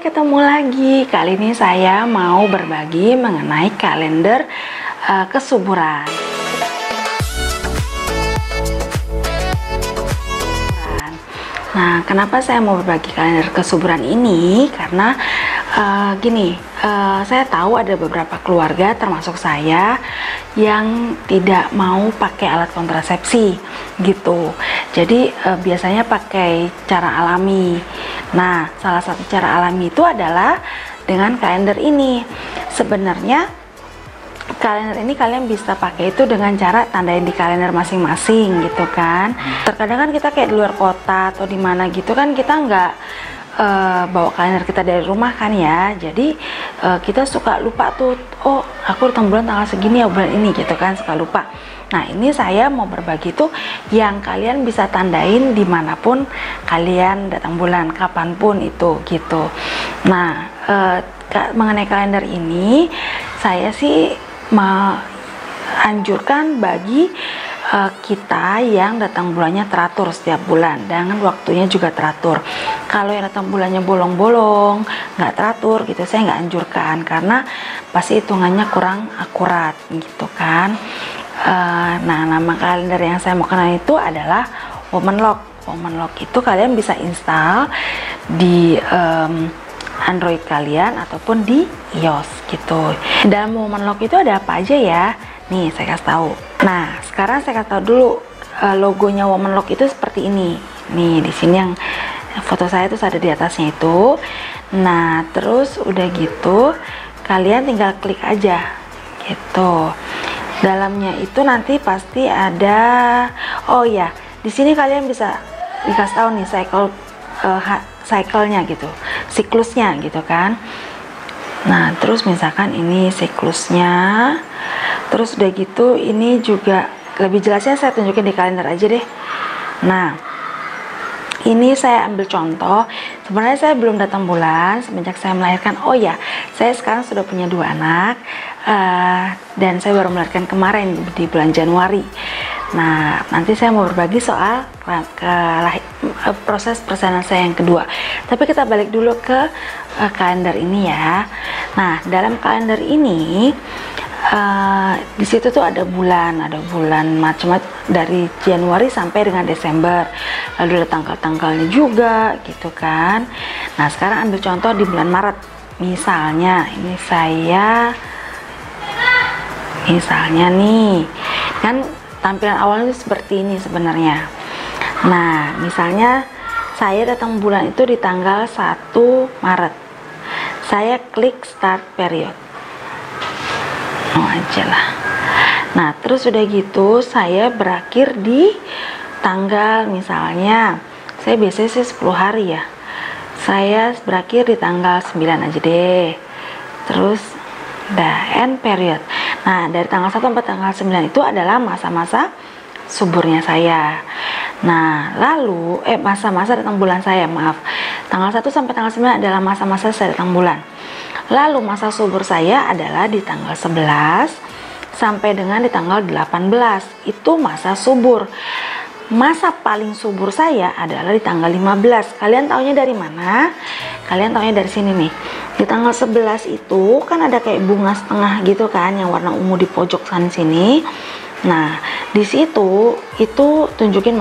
ketemu lagi. Kali ini saya mau berbagi mengenai kalender kesuburan. Nah, kenapa saya mau berbagi kalender kesuburan ini? Karena saya tahu ada beberapa keluarga termasuk saya yang tidak mau pakai alat kontrasepsi gitu. Jadi biasanya pakai cara alami. Nah, salah satu cara alami itu adalah dengan kalender ini. Sebenarnya kalender ini kalian bisa pakai itu dengan cara tandain di kalender masing-masing gitu kan. Terkadang kan kita kayak di luar kota atau di mana gitu kan, kita nggak bawa kalender kita dari rumah kan ya. Jadi kita suka lupa tuh, oh aku datang bulan tanggal segini ya bulan ini gitu kan, suka lupa. Nah, ini saya mau berbagi tuh yang kalian bisa tandain dimanapun kalian datang bulan, kapanpun itu gitu. Nah, mengenai kalender ini saya sih anjurkan bagi kita yang datang bulannya teratur setiap bulan, dengan waktunya juga teratur. Kalau yang datang bulannya bolong-bolong, nggak teratur gitu, saya nggak anjurkan karena pasti hitungannya kurang akurat gitu kan. Nah, nama kalender yang saya mau kenal itu adalah Womanlock. Womanlock itu kalian bisa install di Android kalian ataupun di iOS gitu. Dalam Womanlock itu ada apa aja ya? Nih, saya kasih tahu. Nah, sekarang saya kasih tahu dulu logonya Womanlock itu seperti ini. Nih, di sini yang foto saya tuh ada di atasnya itu. Nah, terus udah gitu, kalian tinggal klik aja gitu. Dalamnya itu nanti pasti ada, oh ya, di sini kalian bisa dikasih tahu nih cycle-nya gitu, siklusnya gitu kan. Nah, terus misalkan ini siklusnya, terus udah gitu ini juga lebih jelasnya saya tunjukin di kalender aja deh. Nah, ini saya ambil contoh. Sebenarnya saya belum datang bulan semenjak saya melahirkan. Oh ya, saya sekarang sudah punya 2 anak dan saya baru melahirkan kemarin di bulan Januari. Nah, nanti saya mau berbagi soal proses persalinan saya yang kedua. Tapi kita balik dulu ke kalender ini ya. Nah, dalam kalender ini di situ tuh ada bulan macam-macam dari Januari sampai dengan Desember. Lalu ada tanggal-tanggalnya juga gitu kan. Nah, sekarang ambil contoh di bulan Maret. Misalnya ini misalnya nih kan tampilan awalnya seperti ini sebenarnya. Nah, misalnya saya datang bulan itu di tanggal 1 Maret. Saya klik start period. Oh aja lah. Nah, terus udah gitu saya berakhir di tanggal, misalnya saya biasanya sih 10 hari ya. Saya berakhir di tanggal 9 aja deh. Terus end period. Nah, dari tanggal 1 sampai tanggal 9 itu adalah masa-masa suburnya saya. Nah, lalu masa-masa datang bulan saya, maaf. Tanggal 1 sampai tanggal 9 adalah masa-masa saya datang bulan. Lalu masa subur saya adalah di tanggal 11 sampai dengan di tanggal 18. Itu masa subur. Masa paling subur saya adalah di tanggal 15. Kalian taunya dari mana? Kalian taunya dari sini nih. Di tanggal 11 itu kan ada kayak bunga setengah gitu kan, yang warna ungu di pojok sana sini. Nah, di situ itu tunjukin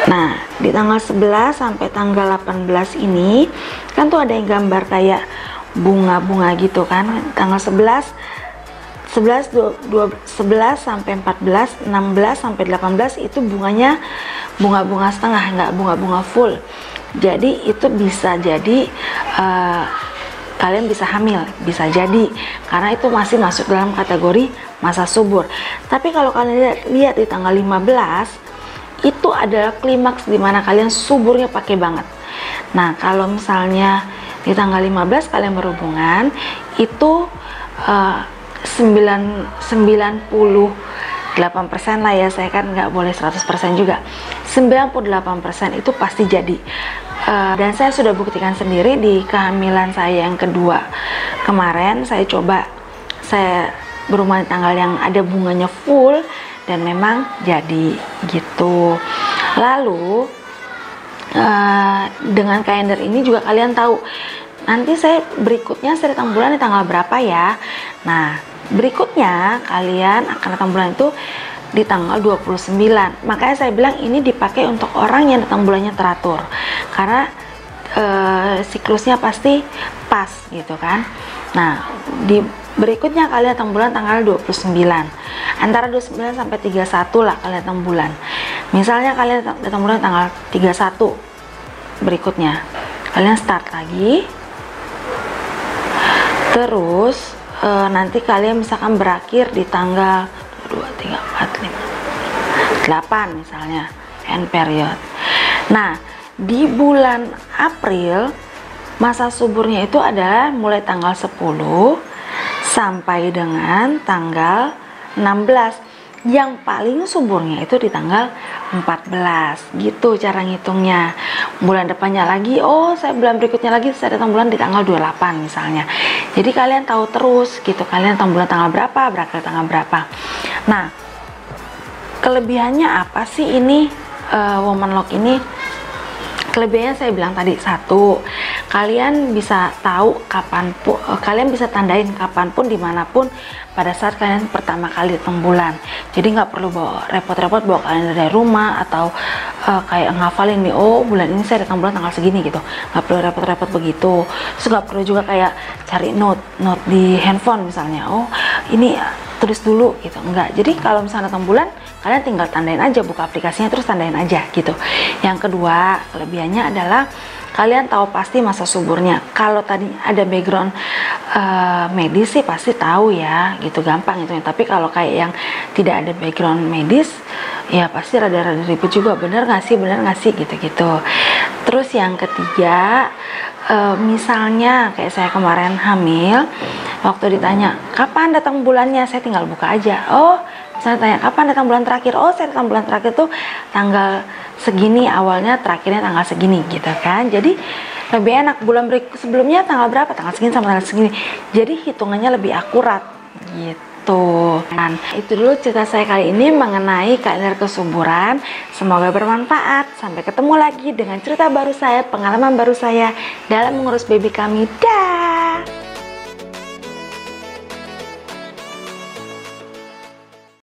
Nah, di tanggal 11 sampai tanggal 18 ini kan tuh ada yang gambar kayak bunga-bunga gitu kan. Tanggal 11 sampai 14, 16 sampai 18 itu bunganya bunga-bunga setengah, nggak bunga-bunga full. Jadi itu bisa jadi kalian bisa hamil, bisa jadi karena itu masih masuk dalam kategori masa subur. Tapi kalau kalian lihat di tanggal 15 itu adalah klimaks dimana kalian suburnya pakai banget. Nah, kalau misalnya di tanggal 15 kalian berhubungan itu 98% lah ya, saya kan nggak boleh 100% juga. 98% itu pasti jadi. Dan saya sudah buktikan sendiri di kehamilan saya yang kedua kemarin. Saya berhubungan di tanggal yang ada bunganya full dan memang jadi gitu. Lalu dengan kalender ini juga kalian tahu nanti berikutnya saya datang bulan di tanggal berapa ya. Nah, berikutnya kalian akan datang bulan itu di tanggal 29. Makanya saya bilang ini dipakai untuk orang yang datang bulannya teratur, karena siklusnya pasti pas gitu kan. Nah, di berikutnya kalian datang bulan tanggal 29, antara 29 sampai 31 lah kalian datang bulan. Misalnya kalian datang bulan tanggal 31, berikutnya kalian start lagi, terus nanti kalian misalkan berakhir di tanggal 2, 3, 4, 5, 8 misalnya, end period. Nah, di bulan April masa suburnya itu adalah mulai tanggal 10 sampai dengan tanggal 16. Yang paling suburnya itu di tanggal 14. Gitu cara ngitungnya. Bulan depannya lagi, oh saya bulan berikutnya lagi saya datang bulan di tanggal 28 misalnya. Jadi kalian tahu terus gitu, kalian datang bulan tanggal berapa, berakhir tanggal berapa. Nah, kelebihannya apa sih ini Woman Lock ini? Kelebihannya saya bilang tadi, satu, kalian bisa tahu kapanpun, kalian bisa tandain kapanpun dimanapun pada saat kalian pertama kali datang bulan. Jadi nggak perlu bawa repot-repot bawa kalender dari rumah atau kayak ngafalin nih, oh bulan ini saya datang bulan tanggal segini gitu. Nggak perlu repot-repot begitu. Terus nggak perlu juga kayak cari note di handphone misalnya, oh ini tulis dulu gitu, enggak. Jadi kalau misalnya datang bulan, kalian tinggal tandain aja, buka aplikasinya terus tandain aja gitu. Yang kedua, kelebihannya adalah kalian tahu pasti masa suburnya. Kalau tadi ada background medis sih pasti tahu ya, gitu gampang itu. Tapi kalau kayak yang tidak ada background medis, ya pasti rada-rada ribet juga. Bener nggak sih gitu-gitu. Terus yang ketiga, misalnya kayak saya kemarin hamil, waktu ditanya kapan datang bulannya, saya tinggal buka aja. Oh, misalnya tanya kapan datang bulan terakhir, oh saya datang bulan terakhir tuh tanggal segini, awalnya terakhirnya tanggal segini gitu kan. Jadi lebih enak, bulan sebelumnya tanggal berapa, tanggal segini sama tanggal segini, jadi hitungannya lebih akurat gitu. Dan itu dulu cerita saya kali ini mengenai kalender kesuburan. Semoga bermanfaat. Sampai ketemu lagi dengan cerita baru saya, pengalaman baru saya dalam mengurus baby kami. Dah.